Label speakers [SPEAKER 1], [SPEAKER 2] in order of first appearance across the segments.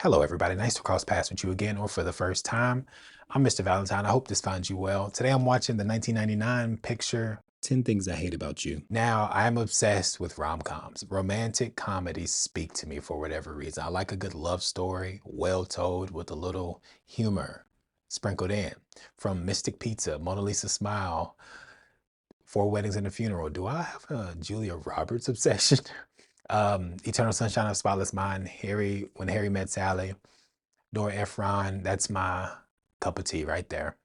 [SPEAKER 1] Hello, everybody. Nice to cross paths with you again or for the first time. I'm Mr. Valentine. I hope this finds you well. Today I'm watching the 1999 picture 10 Things I Hate About You. Now, I'm obsessed with rom-coms. Romantic comedies speak to me for whatever reason. I like a good love story, well told with a little humor sprinkled in. From Mystic Pizza, Mona Lisa Smile, Four Weddings and a Funeral. Do I have a Julia Roberts obsession? Eternal Sunshine of the Spotless Mind, When Harry Met Sally, Nora Ephron. That's my cup of tea right there.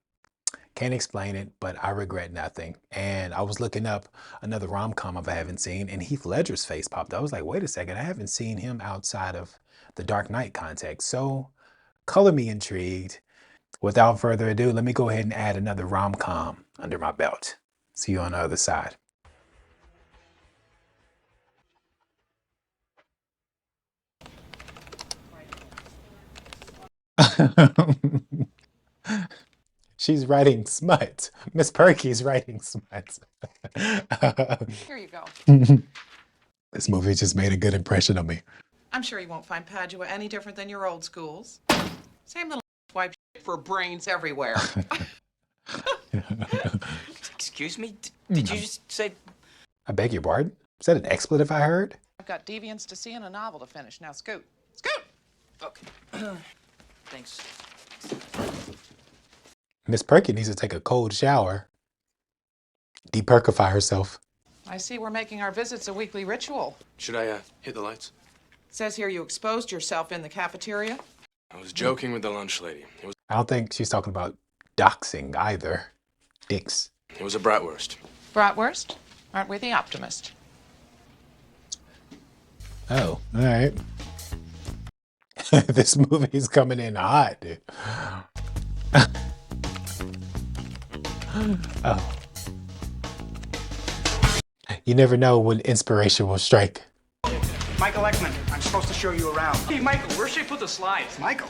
[SPEAKER 1] Can't explain it, but I regret nothing. And I was looking up another rom-com I haven't seen, and Heath Ledger's face popped up. I was like, wait a second, I haven't seen him outside of the Dark Knight context. So color me intrigued. Without further ado, let me go ahead and add another rom-com under my belt. See you on the other side. She's writing smut. Miss Perky's writing smut.
[SPEAKER 2] Here you go.
[SPEAKER 1] This movie just made a good impression on me.
[SPEAKER 2] I'm sure you won't find Padua any different than your old schools. Same little wipe for brains everywhere.
[SPEAKER 3] Excuse me? Did you just say...
[SPEAKER 1] I beg your pardon? Is that an expletive I heard?
[SPEAKER 2] I've got Deviants to see and a novel to finish. Now scoot. Scoot!
[SPEAKER 3] Okay. Thanks.
[SPEAKER 1] Miss Perky needs to take a cold shower. Deperkify herself.
[SPEAKER 2] I see we're making our visits a weekly ritual.
[SPEAKER 4] Should I, hit the lights?
[SPEAKER 2] It says here you exposed yourself in the cafeteria.
[SPEAKER 4] I was joking with the lunch lady.
[SPEAKER 1] I don't think she's talking about doxing either. Dicks.
[SPEAKER 4] It was a bratwurst.
[SPEAKER 2] Bratwurst? Aren't we the optimist?
[SPEAKER 1] Oh, all right. This movie is coming in hot, dude. Oh. You never know when inspiration will strike.
[SPEAKER 5] Michael Ekman, I'm supposed to show you around.
[SPEAKER 6] Hey, Michael, where should I put the slides?
[SPEAKER 5] Michael?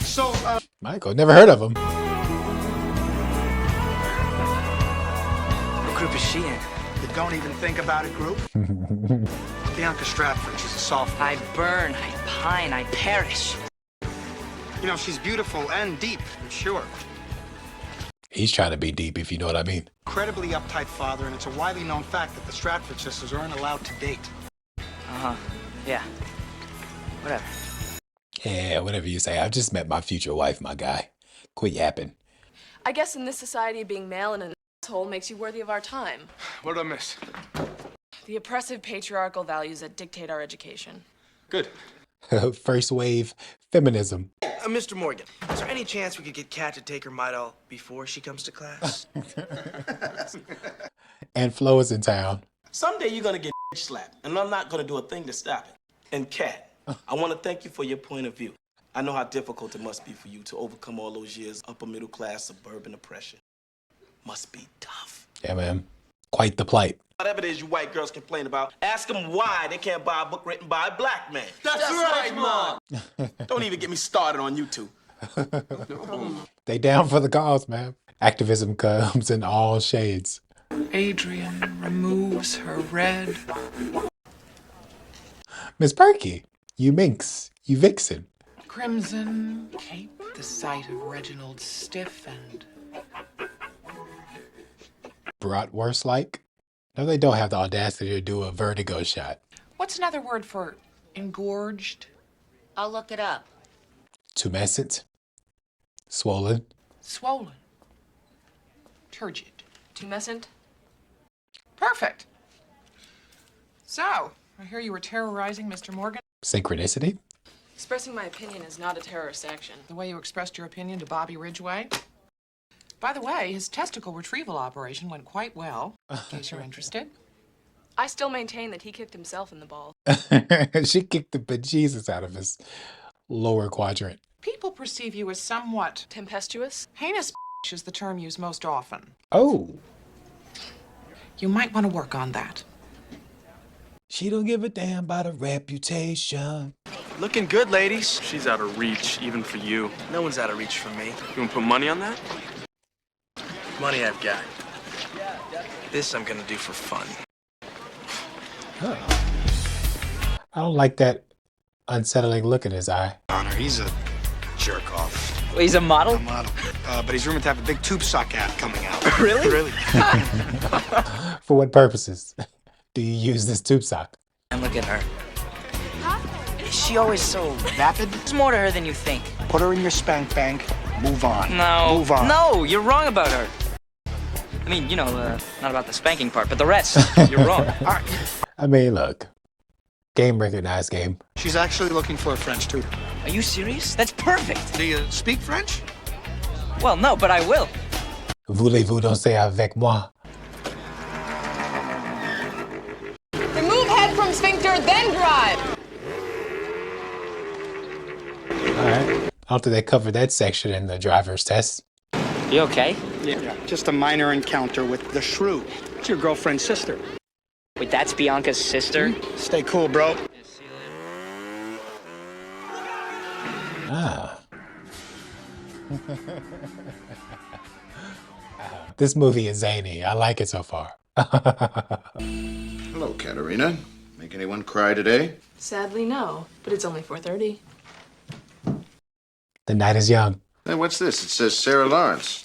[SPEAKER 5] So,
[SPEAKER 1] Michael, never heard of him.
[SPEAKER 3] What group is she in?
[SPEAKER 5] you don't even think about a group? Bianca Stratford, she's a sophomore.
[SPEAKER 3] I burn, I pine, I perish.
[SPEAKER 5] You know, she's beautiful and deep, I'm sure.
[SPEAKER 1] He's trying to be deep, if you know what I mean.
[SPEAKER 5] Incredibly uptight father, and it's a widely known fact that the Stratford sisters aren't allowed to date.
[SPEAKER 3] Uh-huh. Yeah. Whatever.
[SPEAKER 1] Yeah, whatever you say. I just met my future wife, my guy. Quit yapping.
[SPEAKER 7] I guess in this society, being male and an asshole makes you worthy of our time.
[SPEAKER 4] What did I miss?
[SPEAKER 7] The oppressive patriarchal values that dictate our education.
[SPEAKER 4] Good.
[SPEAKER 1] First wave feminism.
[SPEAKER 8] Mr. Morgan, is there any chance we could get Kat to take her Midol before she comes to class?
[SPEAKER 1] And Flo is in town.
[SPEAKER 9] Someday you're gonna get slapped, and I'm not gonna do a thing to stop it. And Kat, I want to thank you for your point of view. I know how difficult it must be for you to overcome all those years of upper middle class suburban oppression. Must be tough.
[SPEAKER 1] Yeah, man. Quite the plight.
[SPEAKER 9] Whatever it is you white girls complain about, ask them why they can't buy a book written by a black man.
[SPEAKER 8] That's right, Mom!
[SPEAKER 9] Don't even get me started on YouTube.
[SPEAKER 1] They down for the cause, man. Activism comes in all shades.
[SPEAKER 2] Adrian removes her red.
[SPEAKER 1] Miss Perky, you minx, you vixen.
[SPEAKER 2] Crimson cape, the sight of Reginald's stiff and...
[SPEAKER 1] Bratwurst like? No, they don't have the audacity to do a vertigo shot.
[SPEAKER 2] What's another word for engorged?
[SPEAKER 10] I'll look it up.
[SPEAKER 1] Tumescent. Swollen.
[SPEAKER 2] Swollen. Turgid.
[SPEAKER 7] Tumescent?
[SPEAKER 2] Perfect. So, I hear you were terrorizing Mr. Morgan.
[SPEAKER 1] Synchronicity?
[SPEAKER 7] Expressing my opinion is not a terrorist action.
[SPEAKER 2] The way you expressed your opinion to Bobby Ridgway. By the way, his testicle retrieval operation went quite well, in case you're interested.
[SPEAKER 7] I still maintain that he kicked himself in the ball.
[SPEAKER 1] She kicked the bejesus out of his lower quadrant.
[SPEAKER 2] People perceive you as somewhat
[SPEAKER 7] Tempestuous?
[SPEAKER 2] heinous is the term used most often.
[SPEAKER 1] Oh.
[SPEAKER 2] You might want to work on that.
[SPEAKER 1] She don't give a damn about her reputation.
[SPEAKER 8] Looking good, ladies.
[SPEAKER 4] She's out of reach, even for you.
[SPEAKER 8] No one's out of reach from me.
[SPEAKER 4] You wanna put money on that?
[SPEAKER 8] Money I've got. This I'm gonna do for fun.
[SPEAKER 1] I don't like that unsettling look in his eye.
[SPEAKER 5] Honor, he's a jerk off.
[SPEAKER 3] Well, he's a model?
[SPEAKER 5] A model. But he's rumored to have a big tube sock ad coming out.
[SPEAKER 3] Really?
[SPEAKER 5] Really?
[SPEAKER 1] For what purposes do you use this tube sock?
[SPEAKER 3] And look at her. Is she always so
[SPEAKER 5] Vapid?
[SPEAKER 3] There's more to her than you think.
[SPEAKER 5] Put her in your spank bank. Move on.
[SPEAKER 3] No.
[SPEAKER 5] Move on.
[SPEAKER 3] No, you're wrong about her. I mean, you know, not about the spanking part, but the rest. You're wrong.
[SPEAKER 5] All right.
[SPEAKER 1] I mean, look. Game recognized game.
[SPEAKER 5] She's actually looking for a French tutor.
[SPEAKER 3] Are you serious? That's perfect.
[SPEAKER 5] Do you speak French?
[SPEAKER 3] Well, no, but I will.
[SPEAKER 1] Voulez-vous danser avec moi?
[SPEAKER 7] Remove head from sphincter, then drive.
[SPEAKER 1] Alright. I don't think they covered that section in the driver's test.
[SPEAKER 3] You okay?
[SPEAKER 5] Yeah. Just a minor encounter with the shrew. It's your girlfriend's sister.
[SPEAKER 3] Wait, that's Bianca's sister?
[SPEAKER 5] Stay cool, bro.
[SPEAKER 1] Ah. This movie is zany. I like it so far.
[SPEAKER 10] Hello, Katerina. Make anyone cry today?
[SPEAKER 7] Sadly, no. But it's only 4:30.
[SPEAKER 1] The night is young.
[SPEAKER 10] Hey, what's this? It says Sarah Lawrence.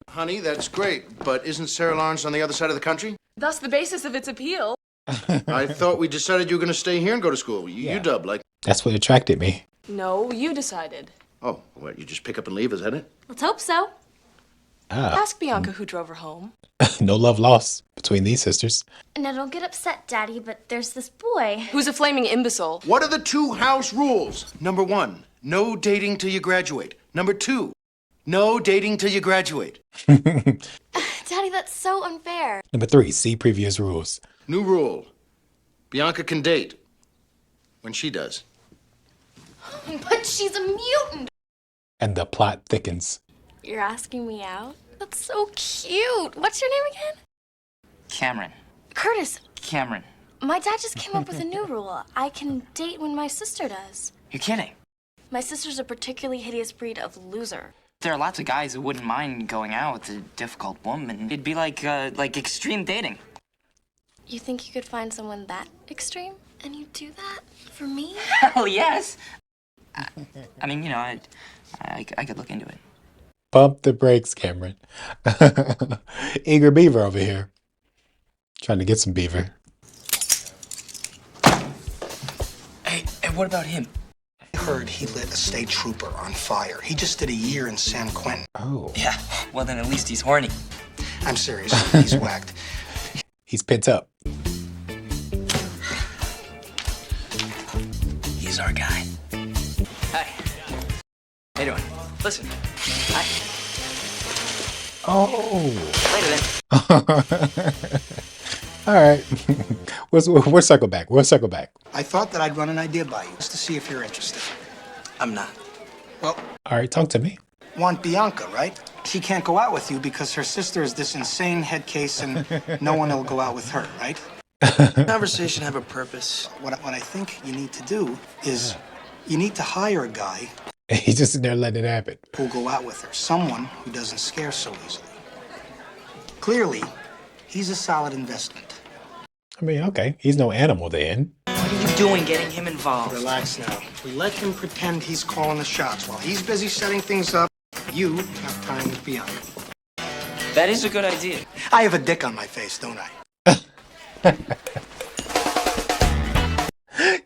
[SPEAKER 10] Honey, that's great, but isn't Sarah Lawrence on the other side of the country?
[SPEAKER 7] Thus the basis of its appeal.
[SPEAKER 10] I thought we decided you were going to stay here and go to school. UW, like...
[SPEAKER 1] That's what attracted me.
[SPEAKER 7] No, you decided.
[SPEAKER 10] Oh, what, you just pick up and leave, is that it?
[SPEAKER 7] Let's hope so.
[SPEAKER 1] Ah.
[SPEAKER 7] Ask Bianca who drove her home.
[SPEAKER 1] No love lost between these sisters.
[SPEAKER 11] Now, don't get upset, Daddy, but there's this boy.
[SPEAKER 7] Who's a flaming imbecile.
[SPEAKER 10] What are the 2 house rules? Number 1, no dating till you graduate. Number 2, no dating till you graduate.
[SPEAKER 11] Daddy, that's so unfair.
[SPEAKER 1] Number 3, see previous rules.
[SPEAKER 10] New rule. Bianca can date. When she does.
[SPEAKER 11] But she's a mutant.
[SPEAKER 1] And the plot thickens.
[SPEAKER 11] You're asking me out? That's so cute. What's your name again?
[SPEAKER 3] Cameron.
[SPEAKER 11] Curtis.
[SPEAKER 3] Cameron.
[SPEAKER 11] My dad just came up with a new rule. I can date when my sister does.
[SPEAKER 3] You're kidding.
[SPEAKER 11] My sister's a particularly hideous breed of loser.
[SPEAKER 3] There are lots of guys who wouldn't mind going out with a difficult woman. It'd be like extreme dating.
[SPEAKER 11] You think you could find someone that extreme? And you do that for me?
[SPEAKER 3] Hell yes. I mean, you know, I could look into it.
[SPEAKER 1] Pump the brakes, Cameron. Eager beaver over here. Trying to get some beaver.
[SPEAKER 3] Hey, what about him?
[SPEAKER 5] I heard he lit a state trooper on fire. He just did a year in San Quentin.
[SPEAKER 1] Oh.
[SPEAKER 3] Yeah, well then at least he's horny.
[SPEAKER 5] I'm serious. He's whacked.
[SPEAKER 1] He's pent up.
[SPEAKER 3] He's our guy. Hi. How you doing? Listen. Hi.
[SPEAKER 1] Oh.
[SPEAKER 3] Later then.
[SPEAKER 1] All right. We'll circle back. We'll circle back.
[SPEAKER 5] I thought that I'd run an idea by you just to see if you're interested.
[SPEAKER 8] I'm not.
[SPEAKER 5] Well,
[SPEAKER 1] All right, talk to me.
[SPEAKER 5] want Bianca, right? She can't go out with you because her sister is this insane head case and no one will go out with her, right?
[SPEAKER 8] Conversation have a purpose.
[SPEAKER 5] What I think you need to do is you need to hire a guy
[SPEAKER 1] He's just in there letting it happen.
[SPEAKER 5] who'll go out with her. Someone who doesn't scare so easily. Clearly, he's a solid investment.
[SPEAKER 1] I mean, okay. He's no animal then.
[SPEAKER 3] What are you doing getting him involved?
[SPEAKER 5] Relax now. We let him pretend he's calling the shots. While he's busy setting things up, you have time with Bianca.
[SPEAKER 3] That is a good idea.
[SPEAKER 5] I have a dick on my face, don't I?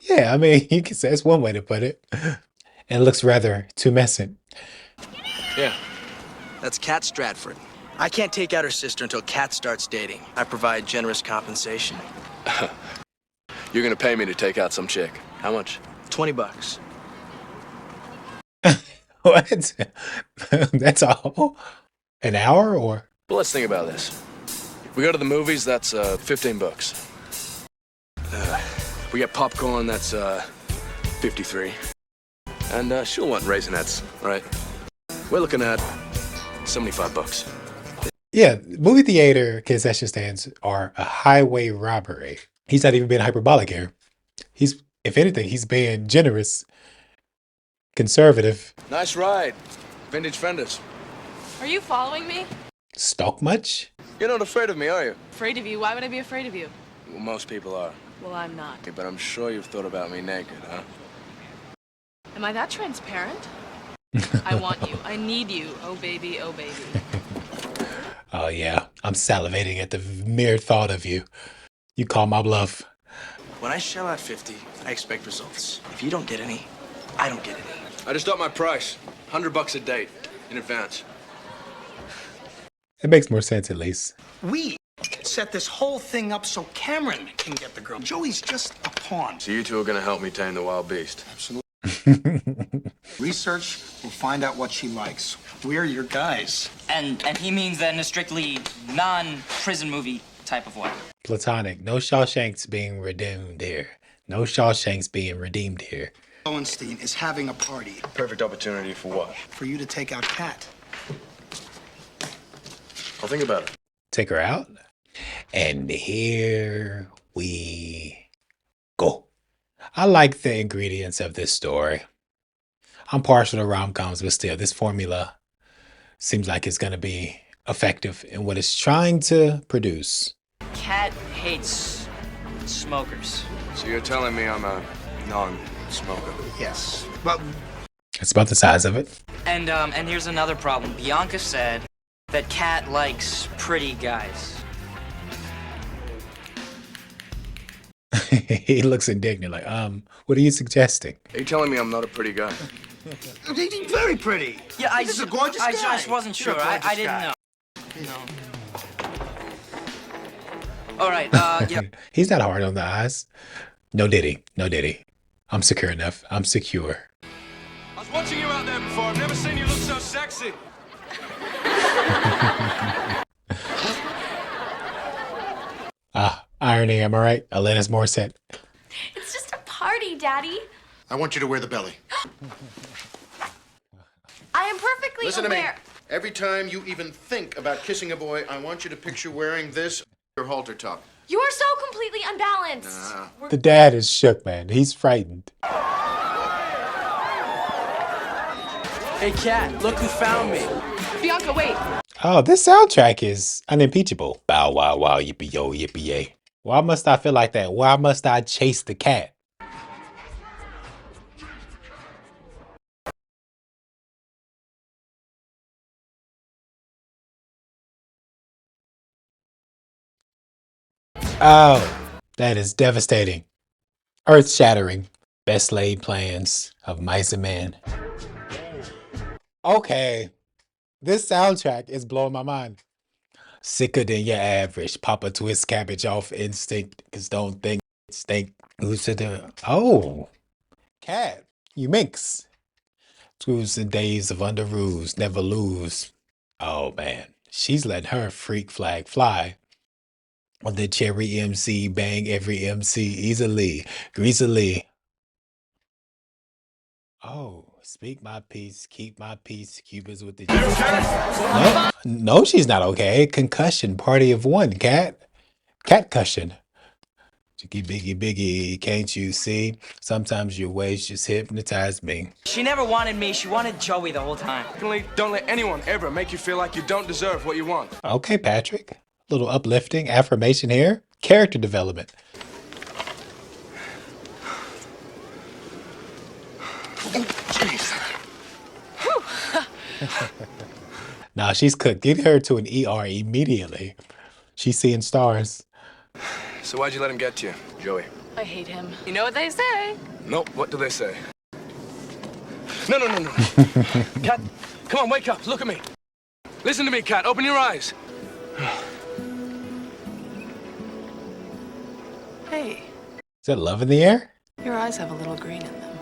[SPEAKER 1] Yeah, I mean, you can say it's one way to put it. And it looks rather tumescent.
[SPEAKER 4] Yeah.
[SPEAKER 8] That's Kat Stratford. I can't take out her sister until Kat starts dating. I provide generous compensation.
[SPEAKER 4] You're gonna pay me to take out some chick. How much?
[SPEAKER 8] $20.
[SPEAKER 1] What? That's all? An hour or?
[SPEAKER 4] Well, let's think about this. We go to the movies, that's 15 bucks. We get popcorn, that's 53. And she'll want Raisinets, right? We're looking at 75 bucks.
[SPEAKER 1] Yeah, movie theater concession stands are a highway robbery. He's not even being hyperbolic here. He's, if anything, he's being generous, conservative.
[SPEAKER 4] Nice ride. Vintage fenders.
[SPEAKER 7] Are you following me?
[SPEAKER 1] Stalk much?
[SPEAKER 4] You're not afraid of me, are you?
[SPEAKER 7] Afraid of you? Why would I be afraid of you?
[SPEAKER 4] Well, most people are.
[SPEAKER 7] Well, I'm not.
[SPEAKER 4] Hey, but I'm sure you've thought about me naked, huh?
[SPEAKER 7] Am I that transparent? I want you. I need you. Oh, baby. Oh, baby.
[SPEAKER 1] Oh yeah, I'm salivating at the mere thought of you. You call my bluff.
[SPEAKER 8] When I shell out 50, I expect results. If you don't get any, I don't get any.
[SPEAKER 4] I just upped my price. $100 a date. In advance.
[SPEAKER 1] It makes more sense at least.
[SPEAKER 5] We set this whole thing up so Cameron can get the girl. Joey's just a pawn.
[SPEAKER 4] So you two are gonna help me tame the wild beast.
[SPEAKER 5] Absolutely. Research will find out what she likes. We're your guys.
[SPEAKER 3] And he means that in a strictly non-prison movie type of way.
[SPEAKER 1] Platonic. No Shawshanks being redeemed here. No Shawshanks being redeemed here.
[SPEAKER 5] Lowenstein is having a party.
[SPEAKER 4] Perfect opportunity for what?
[SPEAKER 5] For you to take out Kat.
[SPEAKER 4] I'll think about it.
[SPEAKER 1] Take her out. And here we go. I like the ingredients of this story. I'm partial to rom-coms, but still, this formula seems like it's going to be effective in what it's trying to produce.
[SPEAKER 3] Kat hates smokers.
[SPEAKER 4] So you're telling me I'm a non-smoker?
[SPEAKER 5] Yes. But
[SPEAKER 1] It's about the size of it.
[SPEAKER 3] And here's another problem. Bianca said that Kat likes pretty guys.
[SPEAKER 1] He looks indignant, like, what are you suggesting?
[SPEAKER 4] Are you telling me I'm not a pretty guy?
[SPEAKER 5] he's very pretty.
[SPEAKER 3] Yeah,
[SPEAKER 5] He's a gorgeous
[SPEAKER 3] I
[SPEAKER 5] guy.
[SPEAKER 3] just wasn't
[SPEAKER 5] You're
[SPEAKER 3] sure.
[SPEAKER 5] a
[SPEAKER 3] I
[SPEAKER 5] gorgeous
[SPEAKER 3] didn't
[SPEAKER 5] guy.
[SPEAKER 3] know. All right, yeah.
[SPEAKER 1] He's not hard on the eyes. No diddy. No diddy. I'm secure enough. I'm secure.
[SPEAKER 4] I was watching you out there before. I've never seen you look so sexy.
[SPEAKER 1] Irony, am I right? Alanis Morissette.
[SPEAKER 11] It's just a party, Daddy.
[SPEAKER 10] I want you to wear the belly.
[SPEAKER 11] I am perfectly
[SPEAKER 10] Listen to me.
[SPEAKER 11] aware.
[SPEAKER 10] Every time you even think about kissing a boy, I want you to picture wearing this, your halter top.
[SPEAKER 11] You are so completely unbalanced.
[SPEAKER 1] The dad is shook, man. He's frightened.
[SPEAKER 8] Hey, Kat, look who found me.
[SPEAKER 2] Bianca, wait.
[SPEAKER 1] Oh, this soundtrack is unimpeachable. Bow wow wow yippee yo yippee yay. Why must I feel like that? Why must I chase the cat? Oh, that is devastating. Earth shattering. Best laid plans of mice and men. Okay. This soundtrack is blowing my mind. Sicker than your average. Papa twist cabbage off instinct. Cause don't think stink. Who's to the oh cat. You minx. Twos and days of under rules. Never lose. Oh man. She's letting her freak flag fly. On the cherry MC, bang every MC easily, greasily. Oh, speak my peace, keep my peace, Cubans with the No, no, she's not okay. Concussion, party of one, cat. Cat cushion. Chicky biggie biggie, can't you see? Sometimes your ways just hypnotize me.
[SPEAKER 3] She never wanted me. She wanted Joey the whole time.
[SPEAKER 4] Don't let anyone ever make you feel like you don't deserve what you want.
[SPEAKER 1] Okay, Patrick. Little uplifting affirmation here. Character development. Nah, she's cooked. Get her to an ER immediately. She's seeing stars.
[SPEAKER 4] So why'd you let him get to you, Joey?
[SPEAKER 7] I hate him. You know what they say.
[SPEAKER 4] Nope, what do they say? No. Kat, come on, wake up, look at me. Listen to me, Kat, open your eyes.
[SPEAKER 7] Hey,
[SPEAKER 1] Is that love in the air?
[SPEAKER 7] your eyes have a little green in them.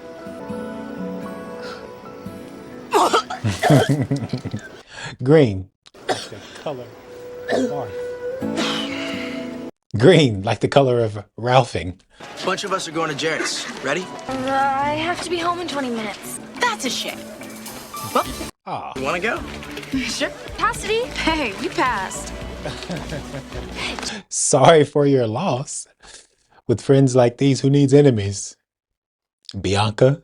[SPEAKER 1] Green. Like the color of barf. Green, like the color of Ralphing.
[SPEAKER 8] A bunch of us are going to Jared's. Ready?
[SPEAKER 11] I have to be home in 20 minutes.
[SPEAKER 7] That's a shame.
[SPEAKER 1] Ah,
[SPEAKER 8] You want to go?
[SPEAKER 7] Sure.
[SPEAKER 11] Cassidy?
[SPEAKER 7] Hey, you passed.
[SPEAKER 1] sorry for your loss. With friends like these, who needs enemies? Bianca?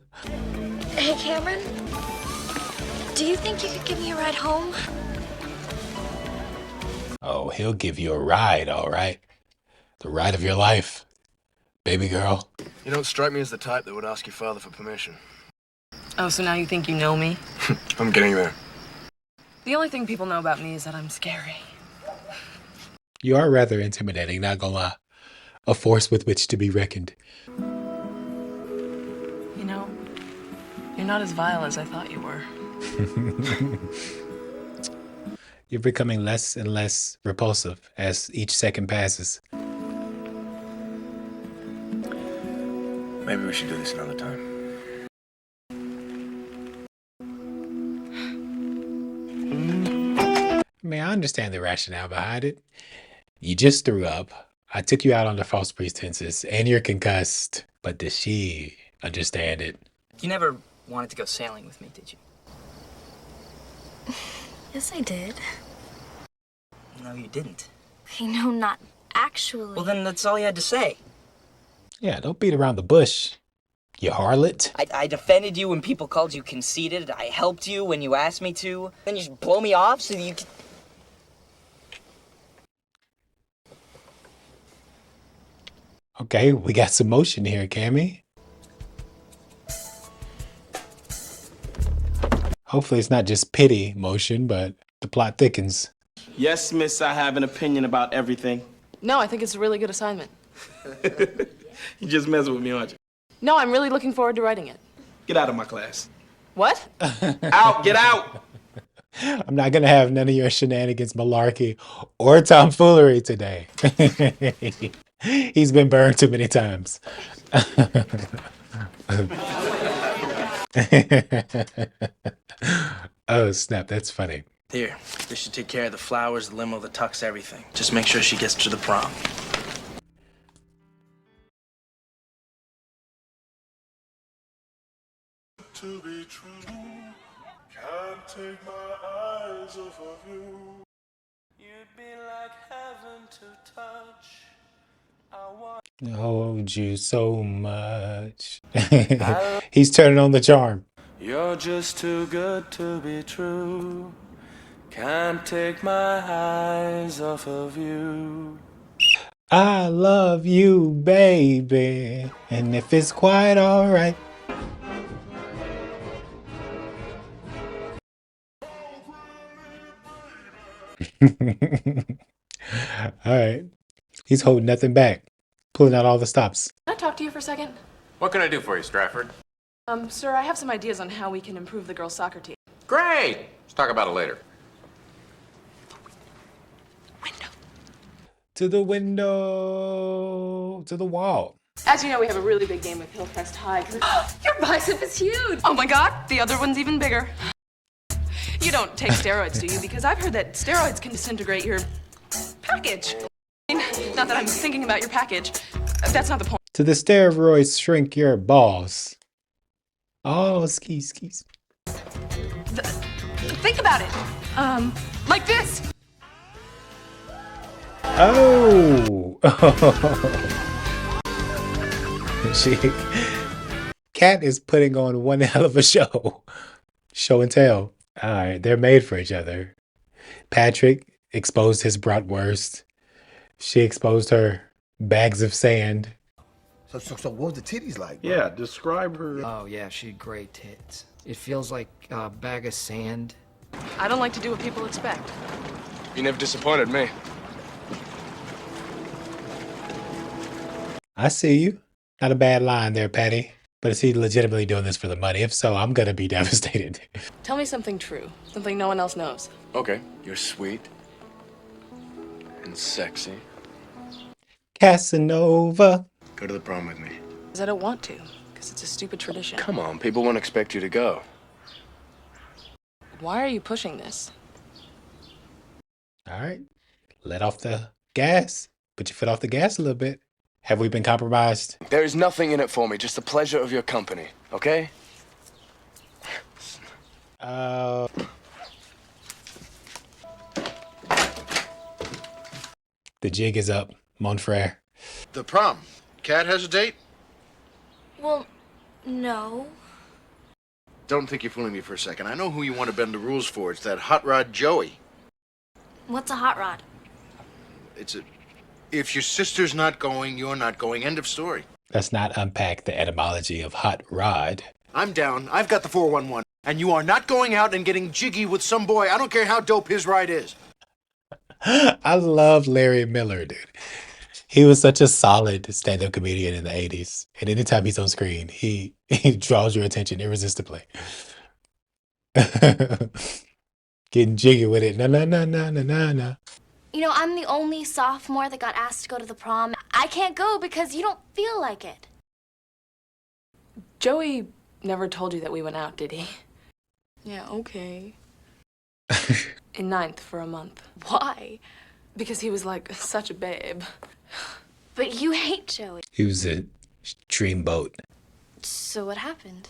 [SPEAKER 11] Hey, Cameron? Do you think you could give me a ride home?
[SPEAKER 1] Oh, he'll give you a ride, all right. The ride of your life. baby girl.
[SPEAKER 4] You don't strike me as the type that would ask your father for permission.
[SPEAKER 7] Oh, so now you think you know me?
[SPEAKER 4] I'm getting there.
[SPEAKER 7] The only thing people know about me is that I'm scary.
[SPEAKER 1] You are rather intimidating, not gonna lie. A force with which to be reckoned.
[SPEAKER 7] You know, you're not as vile as I thought you were.
[SPEAKER 1] You're becoming less and less repulsive as each second passes.
[SPEAKER 4] Maybe we should do this another time.
[SPEAKER 1] I mean, I understand the rationale behind it. You just threw up. I took you out under false pretenses, and you're concussed. But does she understand it?
[SPEAKER 3] You never wanted to go sailing with me, did you?
[SPEAKER 11] Yes, I did.
[SPEAKER 3] No, you didn't.
[SPEAKER 11] I know, not actually.
[SPEAKER 3] Well, then that's all you had to say.
[SPEAKER 1] Yeah, don't beat around the bush, you harlot.
[SPEAKER 3] I defended you when people called you conceited. I helped you when you asked me to. Then you just blow me off so that you could...
[SPEAKER 1] Okay, we got some motion here, Cammy. Hopefully it's not just pity motion, but the plot thickens.
[SPEAKER 9] Yes, miss, I have an opinion about everything.
[SPEAKER 7] No, I think it's a really good assignment.
[SPEAKER 9] You just messing with me, aren't you?
[SPEAKER 7] No, I'm really looking forward to writing it.
[SPEAKER 9] Get out of my class.
[SPEAKER 7] What?
[SPEAKER 9] Out, get out!
[SPEAKER 1] I'm not gonna have none of your shenanigans, malarkey, or tomfoolery today. He's been burned too many times. Oh, snap, that's funny.
[SPEAKER 8] Here, this should take care of the flowers, the limo, the tux, everything. Just make sure she gets to the prom.
[SPEAKER 12] To be true, can't take my eyes off of you. You'd be like heaven to touch. I want
[SPEAKER 1] I hold you so much. He's turning on the charm.
[SPEAKER 12] You're just too good to be true. Can't take my eyes off of you.
[SPEAKER 1] I love you, baby. And if it's quite all right. All right. He's holding nothing back. Pulling out all the stops.
[SPEAKER 7] Can I talk to you for a second?
[SPEAKER 13] What can I do for you, Stratford?
[SPEAKER 7] Sir, I have some ideas on how we can improve the girls' soccer team.
[SPEAKER 13] Great! Let's talk about it later.
[SPEAKER 1] To the window. To the wall.
[SPEAKER 7] As you know, we have a really big game with Hillcrest High. Your bicep is huge! Oh my god, the other one's even bigger. You don't take steroids, do you? Because I've heard that steroids can disintegrate your package. Not that I'm thinking about your package. That's not the point.
[SPEAKER 1] To the steroids shrink your balls. Oh, skis.
[SPEAKER 7] Think about it. Like this.
[SPEAKER 1] Oh. Cat is putting on one hell of a show. Show and tell. All right, they're made for each other. Patrick exposed his bratwurst. She exposed her bags of sand.
[SPEAKER 14] So what was the titties like? Bro?
[SPEAKER 10] Yeah, describe her.
[SPEAKER 15] Oh, yeah, she had great tits. It feels like a bag of sand.
[SPEAKER 7] I don't like to do what people expect.
[SPEAKER 4] You never disappointed me.
[SPEAKER 1] I see you. Not a bad line there, Patty. But is he legitimately doing this for the money? If so, I'm gonna be devastated.
[SPEAKER 7] Tell me something true. Something no one else knows.
[SPEAKER 4] Okay, you're sweet. And sexy.
[SPEAKER 1] Casanova.
[SPEAKER 4] Go to the prom with me.
[SPEAKER 7] Because I don't want to. Because it's a stupid tradition.
[SPEAKER 4] Come on, people won't expect you to go.
[SPEAKER 7] Why are you pushing this?
[SPEAKER 1] All right. Let off the gas. Put your foot off the gas a little bit. Have we been compromised?
[SPEAKER 4] There is nothing in it for me, just the pleasure of your company, okay?
[SPEAKER 1] The jig is up, mon frere.
[SPEAKER 10] The prom. Cat has a date?
[SPEAKER 11] Well, no.
[SPEAKER 10] Don't think you're fooling me for a second. I know who you want to bend the rules for. It's that hot rod Joey.
[SPEAKER 11] What's a hot rod?
[SPEAKER 10] It's a... If your sister's not going, you're not going. End of story.
[SPEAKER 1] Let's not unpack the etymology of hot rod.
[SPEAKER 10] I'm down. I've got the 411. And you are not going out and getting jiggy with some boy. I don't care how dope his ride is.
[SPEAKER 1] I love Larry Miller, dude. He was such a solid stand-up comedian in the 80s. And anytime he's on screen, he draws your attention irresistibly. Getting jiggy with it. Na na na na na na na.
[SPEAKER 11] You know, I'm the only sophomore that got asked to go to the prom. I can't go because you don't feel like it.
[SPEAKER 7] Joey never told you that we went out, did he? Yeah, okay. In ninth for a month.
[SPEAKER 11] Why?
[SPEAKER 7] Because he was like such a babe.
[SPEAKER 11] But you hate Joey.
[SPEAKER 1] He was a dreamboat.
[SPEAKER 11] So what happened?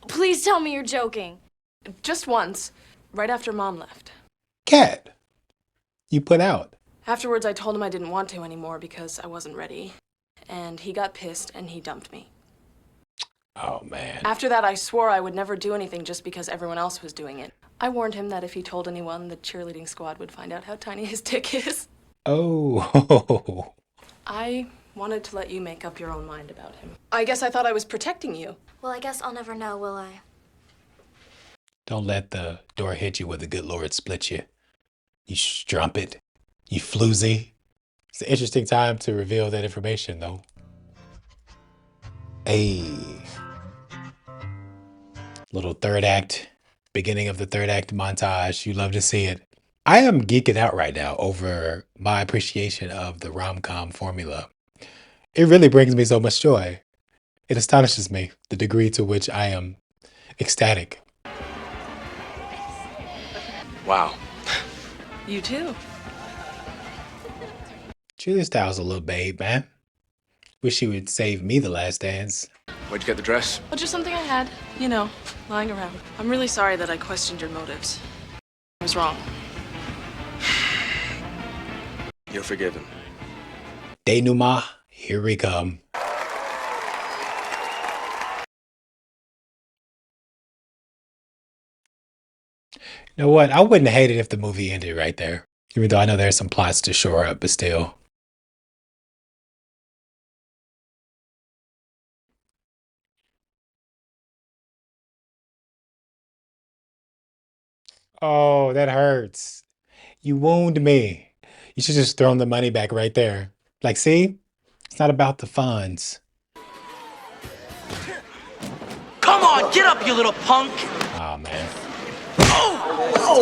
[SPEAKER 11] Please tell me you're joking.
[SPEAKER 7] Just once, right after Mom left.
[SPEAKER 1] Cat, you put out.
[SPEAKER 7] Afterwards, I told him I didn't want to anymore because I wasn't ready. And he got pissed and he dumped me.
[SPEAKER 1] Oh, man.
[SPEAKER 7] After that, I swore I would never do anything just because everyone else was doing it. I warned him that if he told anyone, the cheerleading squad would find out how tiny his dick is.
[SPEAKER 1] Oh.
[SPEAKER 7] I wanted to let you make up your own mind about him. I guess I thought I was protecting you.
[SPEAKER 11] Well, I guess I'll never know, will I?
[SPEAKER 1] Don't let the door hit you where the good Lord split you. You strumpet. You floozy. It's an interesting time to reveal that information, though. Hey. Little third act. Beginning of the third act montage. You love to see it. I am geeking out right now over my appreciation of the rom-com formula. It really brings me so much joy. It astonishes me the degree to which I am ecstatic.
[SPEAKER 4] Wow.
[SPEAKER 7] You too.
[SPEAKER 1] Julia Stiles a little babe, man. Wish she would save me the last dance.
[SPEAKER 4] Where'd you get the dress?
[SPEAKER 7] Well, just something I had, you know, lying around. I'm really sorry that I questioned your motives. I was wrong.
[SPEAKER 4] You're forgiven.
[SPEAKER 1] Denouement, here we come. You know what? I wouldn't hate it if the movie ended right there. Even though I know there's some plots to shore up, but still. Oh, that hurts. You wound me. You should just thrown the money back right there. Like, see? It's not about the funds.
[SPEAKER 8] Come on, get up, you little punk!
[SPEAKER 1] Oh, man.
[SPEAKER 8] Oh!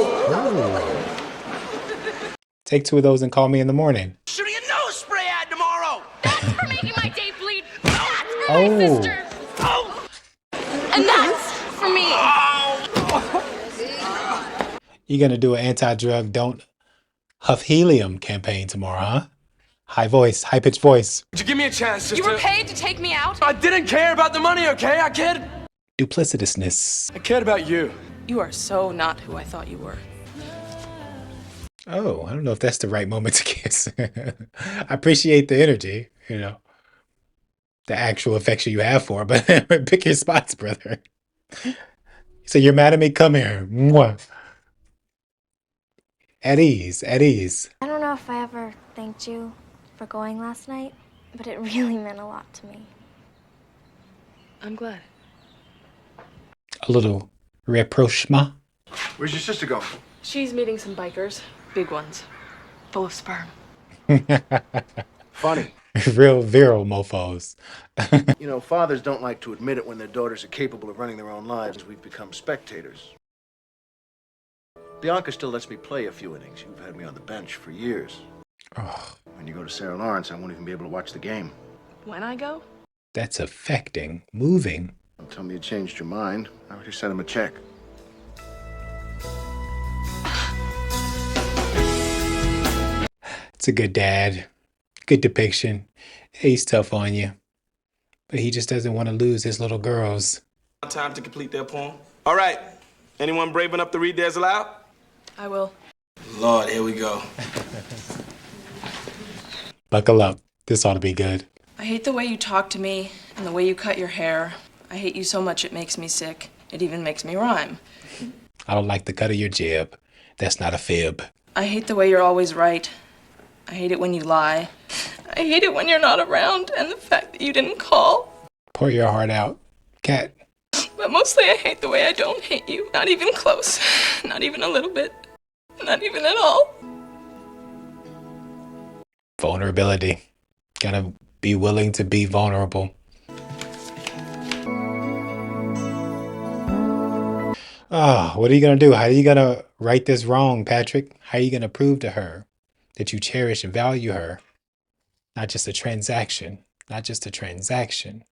[SPEAKER 1] Take 2 of those and call me in the morning.
[SPEAKER 8] Shoot your nose spray ad tomorrow!
[SPEAKER 11] That's for making my day bleed. That's for my sister.
[SPEAKER 8] Oh!
[SPEAKER 11] And that's for me.
[SPEAKER 1] You gonna do an anti-drug don't huff helium campaign tomorrow, huh? High voice, high-pitched voice.
[SPEAKER 6] Would you give me a chance just
[SPEAKER 7] You were paid to take me out?
[SPEAKER 6] I didn't care about the money, okay? I cared.
[SPEAKER 1] Duplicitousness.
[SPEAKER 6] I cared about you.
[SPEAKER 7] You are so not who I thought you were.
[SPEAKER 1] Oh, I don't know if that's the right moment to kiss. I appreciate the energy, you know, the actual affection you have for her, but pick your spots, brother. So you're mad at me? Come here. Mwah. At ease, at ease.
[SPEAKER 11] I don't know if I ever thanked you for going last night, but it really meant a lot to me.
[SPEAKER 7] I'm glad.
[SPEAKER 1] A little rapprochement.
[SPEAKER 10] Where's your sister going?
[SPEAKER 7] She's meeting some bikers. Big ones. Full of sperm.
[SPEAKER 10] Funny.
[SPEAKER 1] Real virile mofos.
[SPEAKER 10] You know, fathers don't like to admit it when their daughters are capable of running their own lives. We've become spectators. Bianca still lets me play a few innings. You've had me on the bench for years.
[SPEAKER 1] Oh,
[SPEAKER 10] When you go to Sarah Lawrence, I won't even be able to watch the game.
[SPEAKER 7] When I go?
[SPEAKER 1] that's affecting, moving.
[SPEAKER 10] Don't tell me you changed your mind. I already sent him a check.
[SPEAKER 1] It's a good dad. Good depiction. He's tough on you. But he just doesn't want to lose his little girls.
[SPEAKER 9] Time to complete their poem. All right. Anyone brave enough to read theirs aloud?
[SPEAKER 7] I will.
[SPEAKER 9] Lord, here we go.
[SPEAKER 1] Buckle up. This ought to be good.
[SPEAKER 7] I hate the way you talk to me and the way you cut your hair. I hate you so much it makes me sick. It even makes me rhyme.
[SPEAKER 1] I don't like the cut of your jib. That's not a fib.
[SPEAKER 7] I hate the way you're always right. I hate it when you lie. I hate it when you're not around, and the fact that you didn't call.
[SPEAKER 1] Pour your heart out, Cat.
[SPEAKER 7] But mostly I hate the way I don't hate you. Not even close. Not even a little bit. Not even at all.
[SPEAKER 1] Vulnerability. Gotta be willing to be vulnerable. Oh, what are you gonna do? How are you gonna right this wrong, Patrick? How are you gonna prove to her that you cherish and value her? Not just a transaction. Not just a transaction.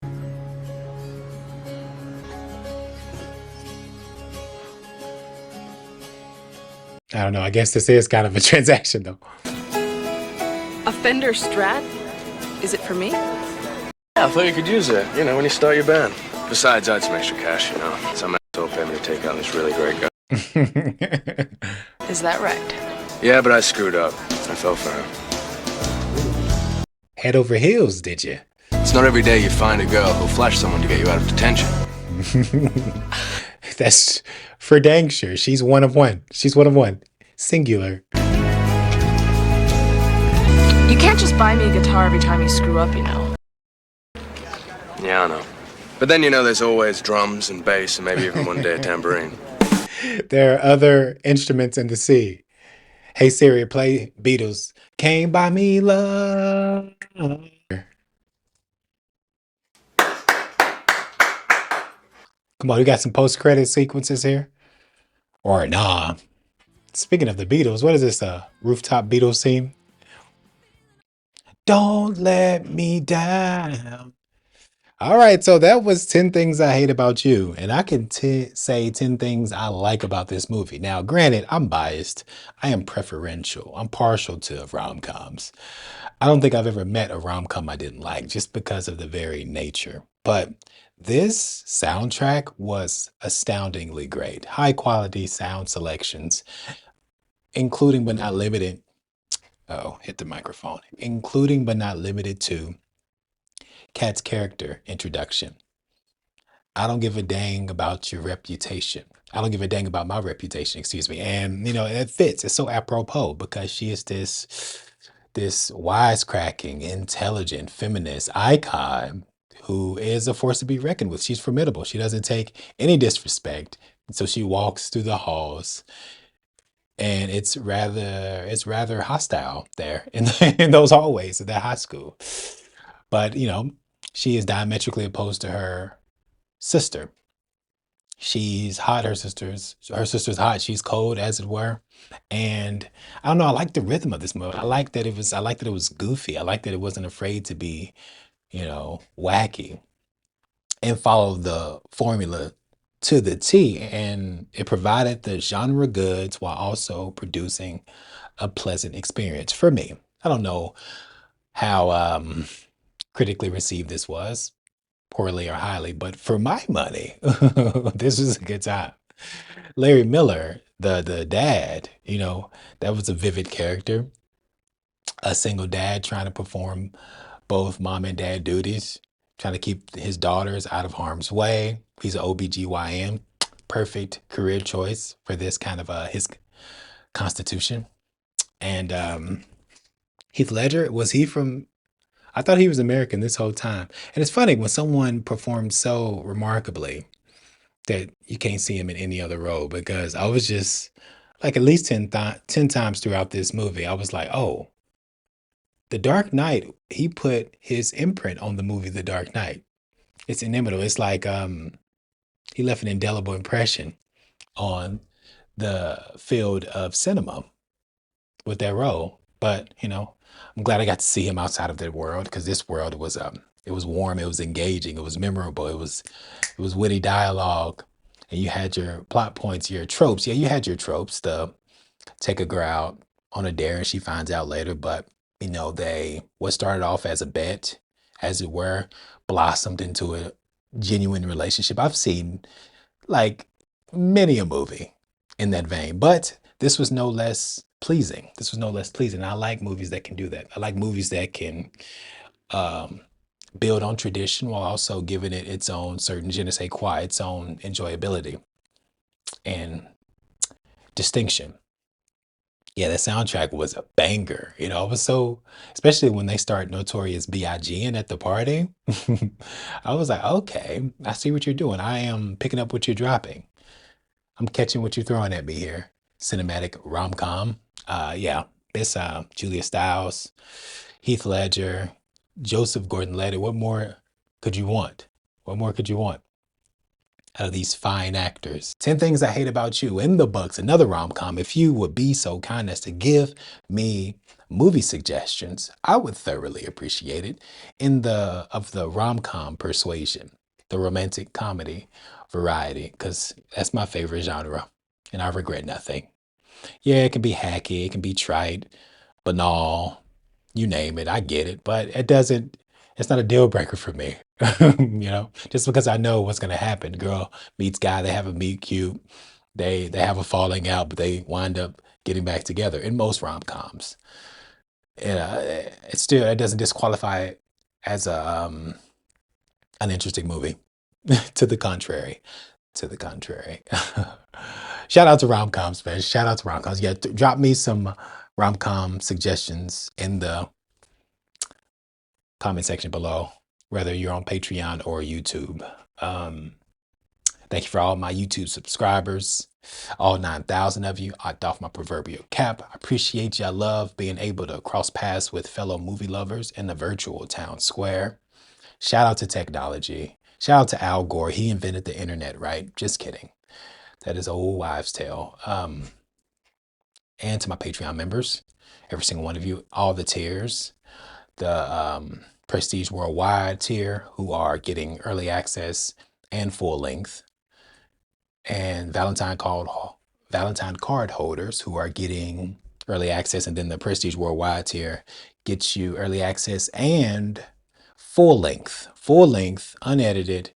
[SPEAKER 1] I don't know. I guess this is kind of a transaction, though.
[SPEAKER 7] A Fender Strat? Is it for me?
[SPEAKER 4] Yeah, I thought you could use it, you know, when you start your band. Besides, I had some extra cash, you know. Some asshole paid me to take out this really great guy.
[SPEAKER 7] Is that right?
[SPEAKER 4] Yeah, but I screwed up. I fell for her.
[SPEAKER 1] Head over heels, did you?
[SPEAKER 4] It's not every day you find a girl who'll flash someone to get you out of detention.
[SPEAKER 1] That's for dang sure. She's one of one. She's one of one. Singular.
[SPEAKER 7] You can't just buy me a guitar every time you screw up, you know.
[SPEAKER 4] Yeah, I know. But then, you know, there's always drums and bass and maybe even one day a tambourine.
[SPEAKER 1] There are other instruments in the sea. Hey Siri, play Beatles. Can't buy me love. Come on, we got some post-credit sequences here. Or nah. Speaking of the Beatles, what is this? Rooftop Beatles theme? Don't let me down. All right, so that was 10 things I hate about you. And I can say 10 things I like about this movie. Now, granted, I'm biased. I am preferential. I'm partial to rom-coms. I don't think I've ever met a rom-com I didn't like just because of the very nature. But this soundtrack was astoundingly great. High quality sound selections, including but not limited. Oh, hit the microphone. Including but not limited to Kat's character introduction. I don't give a dang about your reputation. I don't give a dang about my reputation, excuse me. And you know, it fits. It's so apropos because she is this wisecracking, intelligent, feminist icon who is a force to be reckoned with. She's formidable. She doesn't take any disrespect. So she walks through the halls and it's rather hostile there in those hallways of that high school. But you know, she is diametrically opposed to her sister. She's hot, her sister's hot, she's cold, as it were. And I don't know, I like the rhythm of this movie. I like that it was goofy. I like that it wasn't afraid to be, you know, wacky and follow the formula to the T. And it provided the genre goods while also producing a pleasant experience for me. I don't know how critically received this was, poorly or highly, but for my money, this was a good time. Larry Miller, the dad, you know, that was a vivid character. A single dad trying to perform both mom and dad duties, trying to keep his daughters out of harm's way. He's an OBGYN. Perfect career choice for this kind of his constitution. And Heath Ledger, was he from I thought he was American this whole time. And it's funny when someone performs so remarkably that you can't see him in any other role because I was just like at least 10 times throughout this movie, I was like, oh, The Dark Knight, he put his imprint on the movie The Dark Knight. It's inimitable. It's like he left an indelible impression on the field of cinema with that role. But, you know, I'm glad I got to see him outside of that world because this world was it was warm, it was engaging, it was memorable, it was witty dialogue, and you had your plot points, your tropes. Yeah, you had your tropes. The take a girl out on a dare and she finds out later, but you know, what started off as a bet, as it were, blossomed into a genuine relationship. I've seen like many a movie in that vein, but this was no less pleasing. This was no less pleasing. I like movies that can do that. I like movies that can um, build on tradition while also giving it its own certain je ne sais quoi, its own enjoyability and distinction. Yeah, the soundtrack was a banger. You know, it was so, especially when they start Notorious B.I.G. in at the party. I was like, okay, I see what you're doing. I am picking up what you're dropping. I'm catching what you're throwing at me here. Cinematic rom-com. Yeah, it's Julia Stiles, Heath Ledger, Joseph Gordon-Levitt. What more could you want? What more could you want out of these fine actors? 10 Things I Hate About You in the books, another rom-com. If you would be so kind as to give me movie suggestions, I would thoroughly appreciate it. In the rom-com persuasion, the romantic comedy variety, because that's my favorite genre, and I regret nothing. Yeah, it can be hacky, it can be trite, banal, you name it, I get it, but it's not a deal breaker for me. Just because I know what's gonna happen. Girl meets guy, they have a meet cute, they have a falling out, but they wind up getting back together in most rom-coms. And it doesn't disqualify it as an interesting movie. To the contrary. To the contrary. Shout out to rom-coms, man. Shout out to rom-coms. Yeah, drop me some rom-com suggestions in the comment section below, whether you're on Patreon or YouTube. Thank you for all my YouTube subscribers, all 9,000 of you. I doff my proverbial cap. I appreciate you. I love being able to cross paths with fellow movie lovers in the virtual town square. Shout out to technology. Shout out to Al Gore. He invented the internet, right? Just kidding. That is old wives' tale. And to my Patreon members, every single one of you, all the tiers, the Prestige Worldwide tier, who are getting early access and full length, and Valentine card holders who are getting early access, and then the Prestige Worldwide tier gets you early access and full length, unedited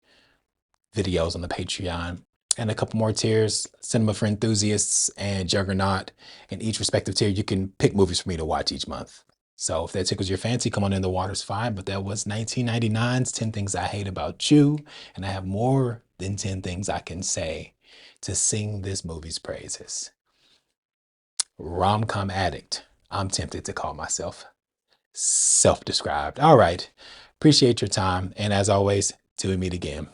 [SPEAKER 1] videos on the Patreon, and a couple more tiers, Cinema for Enthusiasts and Juggernaut. In each respective tier, you can pick movies for me to watch each month. So if that tickles your fancy, come on in, the water's fine. But that was 1999's 10 Things I Hate About You. And I have more than 10 things I can say to sing this movie's praises. Rom-com addict. I'm tempted to call myself. Self-described. All right. Appreciate your time. And as always, till we meet again.